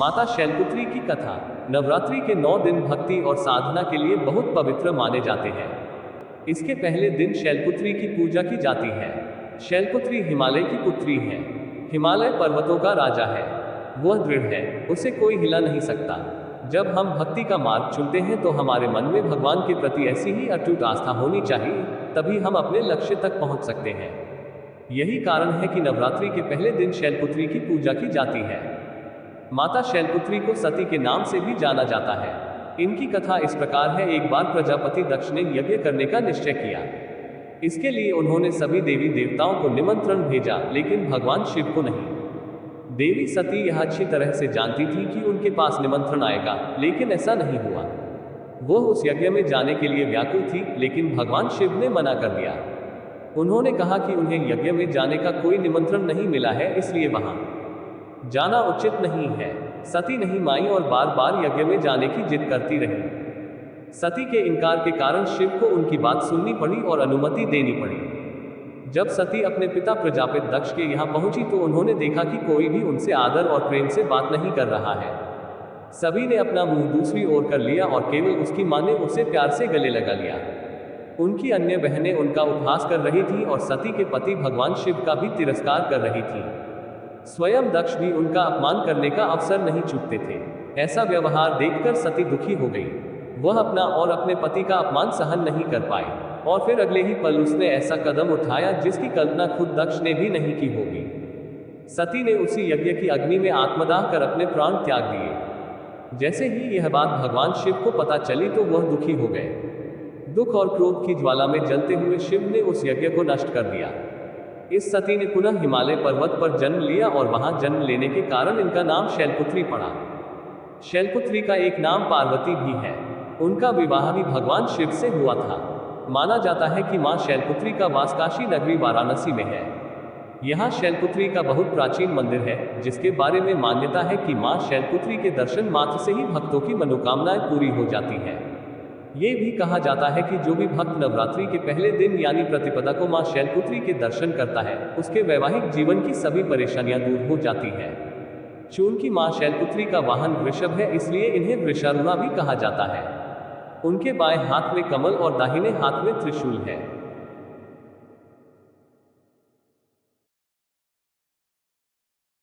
माता शैलपुत्री की कथा। नवरात्रि के 9 दिन भक्ति और साधना के लिए बहुत पवित्र माने जाते हैं। इसके पहले दिन शैलपुत्री की पूजा की जाती है। शैलपुत्री हिमालय की पुत्री है। हिमालय पर्वतों का राजा है। वह दृढ़ है, उसे कोई हिला नहीं सकता। जब हम भक्ति का मार्ग चुनते हैं तो हमारे मन में भगवान के प्रति ऐसी ही अटूट आस्था होनी चाहिए, तभी हम अपने लक्ष्य तक पहुंच सकते हैं। यही कारण है कि नवरात्रि के पहले दिन शैलपुत्री की पूजा की जाती है। माता शैलपुत्री को सती के नाम से भी जाना जाता है। इनकी कथा इस प्रकार है। एक बार प्रजापति दक्ष ने यज्ञ करने का निश्चय किया। इसके लिए उन्होंने सभी देवी देवताओं को निमंत्रण भेजा, लेकिन भगवान शिव को नहीं। देवी सती यह अच्छी तरह से जानती थी कि उनके पास निमंत्रण आएगा, लेकिन ऐसा नहीं हुआ। वह उस यज्ञ में जाने के लिए व्याकुल थी, लेकिन भगवान शिव ने मना कर दिया। उन्होंने कहा कि उन्हें यज्ञ में जाने का कोई निमंत्रण नहीं मिला है, इसलिए वहां जाना उचित नहीं है। सती नहीं मानी और बार बार यज्ञ में जाने की जिद करती रही। सती के इनकार के कारण शिव को उनकी बात सुननी पड़ी और अनुमति देनी पड़ी। जब सती अपने पिता प्रजापति दक्ष के यहाँ पहुंची तो उन्होंने देखा कि कोई भी उनसे आदर और प्रेम से बात नहीं कर रहा है। सभी ने अपना मुंह दूसरी ओर कर लिया और केवल उसकी मां ने उसे प्यार से गले लगा लिया। उनकी अन्य बहनें उनका उपहास कर रही थी और सती के पति भगवान शिव का भी तिरस्कार कर रही थी। स्वयं दक्ष भी उनका अपमान करने का अवसर नहीं चूकते थे। ऐसा व्यवहार देखकर सती दुखी हो गई। वह अपना और अपने पति का अपमान सहन नहीं कर पाई और फिर अगले ही पल उसने ऐसा कदम उठाया जिसकी कल्पना खुद दक्ष ने भी नहीं की होगी। सती ने उसी यज्ञ की अग्नि में आत्मदाह कर अपने प्राण त्याग दिए। जैसे ही यह बात भगवान शिव को पता चली तो वह दुखी हो गए। दुख और क्रोध की ज्वाला में जलते हुए शिव ने उस यज्ञ को नष्ट कर दिया। इस सती ने पुनः हिमालय पर्वत पर जन्म लिया और वहां जन्म लेने के कारण इनका नाम शैलपुत्री पड़ा। शैलपुत्री का एक नाम पार्वती भी है। उनका विवाह भी भगवान शिव से हुआ था। माना जाता है कि मां शैलपुत्री का वास काशी नगरी वाराणसी में है। यहाँ शैलपुत्री का बहुत प्राचीन मंदिर है, जिसके बारे में मान्यता है कि मां शैलपुत्री के दर्शन मात्र से ही भक्तों की मनोकामनाएं पूरी हो जाती हैं। ये भी कहा जाता है कि जो भी भक्त नवरात्रि के पहले दिन यानी प्रतिपदा को मां शैलपुत्री के दर्शन करता है, उसके वैवाहिक जीवन की सभी परेशानियां दूर हो जाती हैं। चूंकि मां शैलपुत्री का वाहन वृषभ है, इसलिए इन्हें वृषारूढ़ा भी कहा जाता है। उनके बाएं हाथ में कमल और दाहिने हाथ में त्रिशूल है।